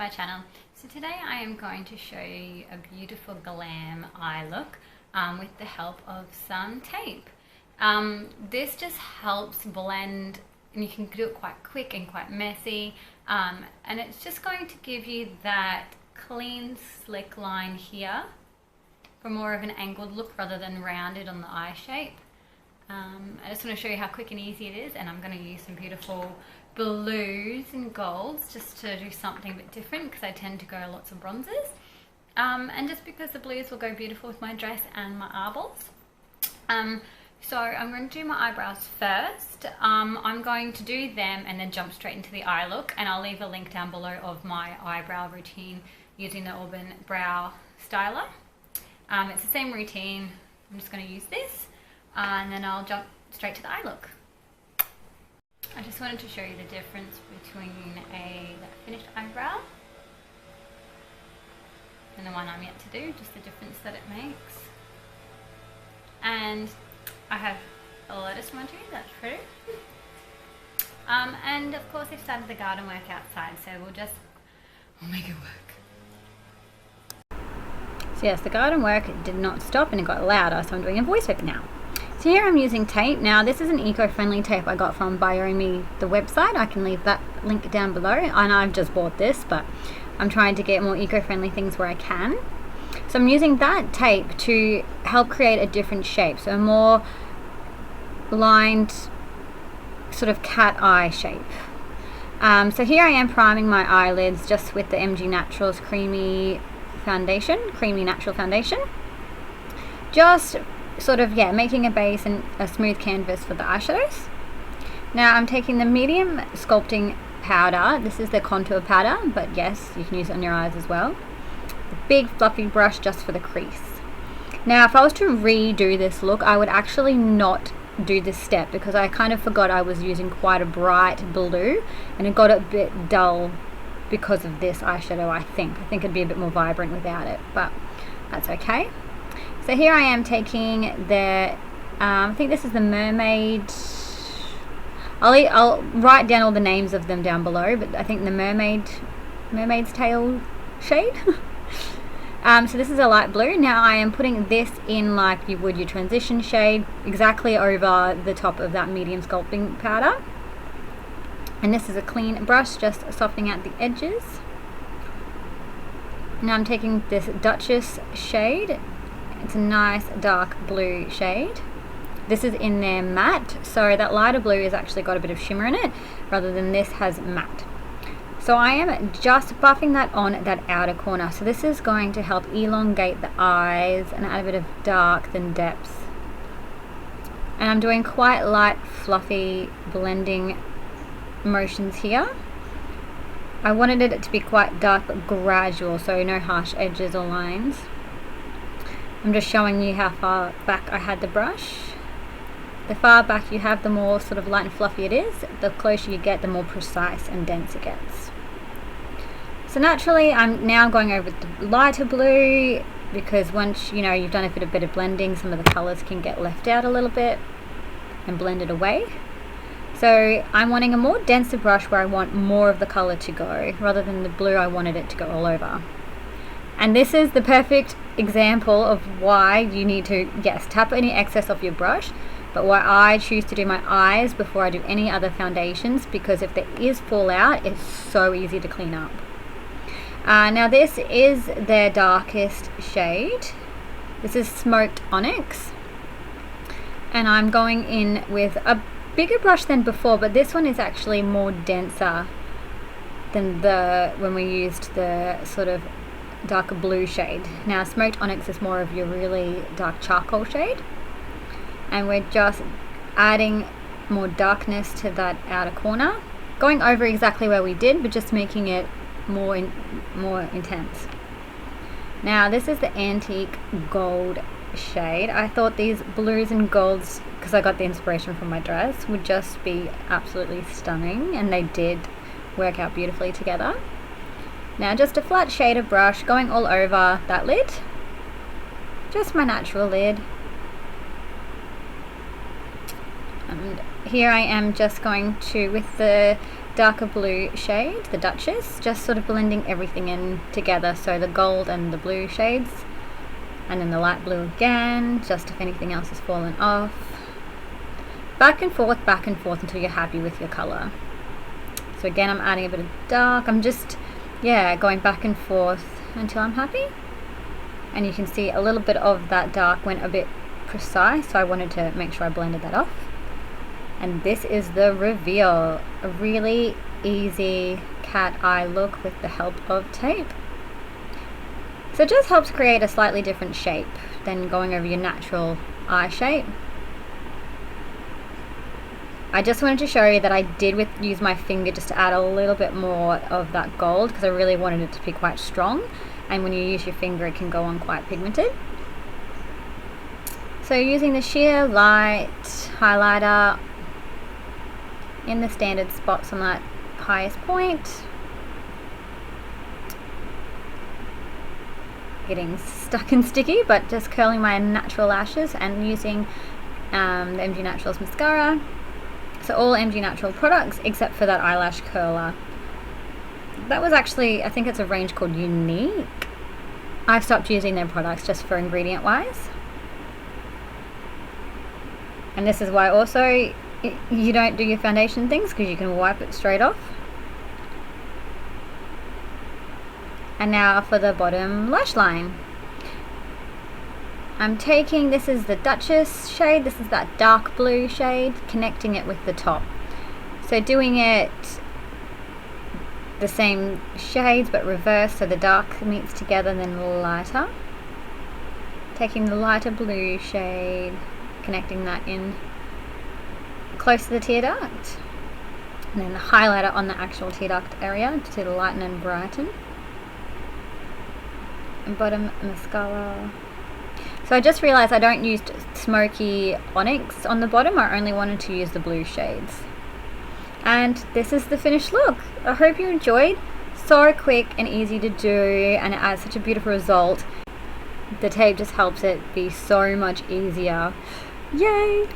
my channel. So today I am going to show you a beautiful glam eye look with the help of some tape. This just helps blend, and you can do it quite quick and quite messy, and it's just going to give you that clean slick line here for more of an angled look rather than rounded on the eye shape. I just want to show you how quick and easy it is, and I'm going to use some beautiful blues and golds just to do something a bit different because I tend to go lots of bronzes, and just because the blues will go beautiful with my dress and my eyeballs. So I'm going to do my eyebrows first. I'm going to do them and then jump straight into the eye look, and I'll leave a link down below of my eyebrow routine using the Auburn brow styler. It's the same routine. I'm just going to use this, and then I'll jump straight to the eye look. I just wanted to show you the difference between a finished eyebrow and the one I'm yet to do, just the difference that it makes. And I have a lettuce emoji, that's true. And of course I've started the garden work outside, so we'll make it work. So yes, the garden work did not stop and it got louder, so I'm doing a voiceover now. So here I'm using tape. Now this is an eco-friendly tape I got from Biomi, the website. I can leave that link down below, and I've just bought this, but I'm trying to get more eco-friendly things where I can. So I'm using that tape to help create a different shape, so a more lined sort of cat eye shape. So here I am priming my eyelids just with the MgNaturals creamy natural foundation. Just sort of, making a base and a smooth canvas for the eyeshadows. Now I'm taking the medium sculpting powder. This is the contour powder, but yes, you can use it on your eyes as well. The big fluffy brush just for the crease. Now if I was to redo this look, I would actually not do this step because I kind of forgot I was using quite a bright blue and it got a bit dull because of this eyeshadow. I think it'd be a bit more vibrant without it, but that's okay. So here I am taking the, I think this is the mermaid. I'll write down all the names of them down below, but I think the mermaid's tail shade. So this is a light blue. Now I am putting this in like you would your transition shade, exactly over the top of that medium sculpting powder. And this is a clean brush, just softening out the edges. Now I'm taking this Duchess shade. It's a nice dark blue shade. This is in their matte, so that lighter blue has actually got a bit of shimmer in it rather than this has matte. So I am just buffing that on that outer corner. So this is going to help elongate the eyes and add a bit of dark than depth. And I'm doing quite light fluffy blending motions here. I wanted it to be quite dark but gradual, so no harsh edges or lines. I'm just showing you how far back I had the brush. The far back you have, the more sort of light and fluffy it is. The closer you get, the more precise and dense it gets. So naturally, I'm now going over the lighter blue because once you've done a bit of blending, some of the colours can get left out a little bit and blended away. So I'm wanting a more denser brush where I want more of the colour to go, rather than the blue I wanted it to go all over. And this is the perfect example of why you need to, tap any excess off your brush, but why I choose to do my eyes before I do any other foundations, because if there is fallout, it's so easy to clean up. Now this is their darkest shade. This is Smoked Onyx. And I'm going in with a bigger brush than before, but this one is actually more denser than when we used the sort of darker blue shade. Now Smoked Onyx is more of your really dark charcoal shade, and we're just adding more darkness to that outer corner, going over exactly where we did, but just making it more intense. Now this is the Antique Gold shade. I thought these blues and golds, because I got the inspiration from my dress, would just be absolutely stunning, and they did work out beautifully together. Now just a flat shader brush going all over that lid, just my natural lid. And here I am just going to, with the darker blue shade, the Duchess, just sort of blending everything in together, so the gold and the blue shades, and then the light blue again, just if anything else has fallen off. Back and forth until you're happy with your colour. So again, I'm adding a bit of dark. I'm just, yeah, going back and forth until I'm happy. And you can see a little bit of that dark went a bit precise, so I wanted to make sure I blended that off. And this is the reveal. A really easy cat eye look with the help of tape. So it just helps create a slightly different shape than going over your natural eye shape. I just wanted to show you that I did use my finger just to add a little bit more of that gold, because I really wanted it to be quite strong, and when you use your finger it can go on quite pigmented. So using the sheer light highlighter in the standard spots on that highest point, getting stuck and sticky, but just curling my natural lashes and using the MgNaturals mascara. So all MgNatural products except for that eyelash curler. That was actually, I think it's a range called Unique. I've stopped using their products just for ingredient wise. And this is why also you don't do your foundation things, because you can wipe it straight off. And now for the bottom lash line. I'm taking, this is the Duchess shade, this is that dark blue shade, connecting it with the top. So doing it the same shades but reverse, so the dark meets together and then lighter. Taking the lighter blue shade, connecting that in close to the tear duct. And then the highlighter on the actual tear duct area to lighten and brighten. And bottom mascara. So I just realized I don't use smoky onyx on the bottom. I only wanted to use the blue shades. And this is the finished look. I hope you enjoyed. So quick and easy to do, and it adds such a beautiful result. The tape just helps it be so much easier. Yay!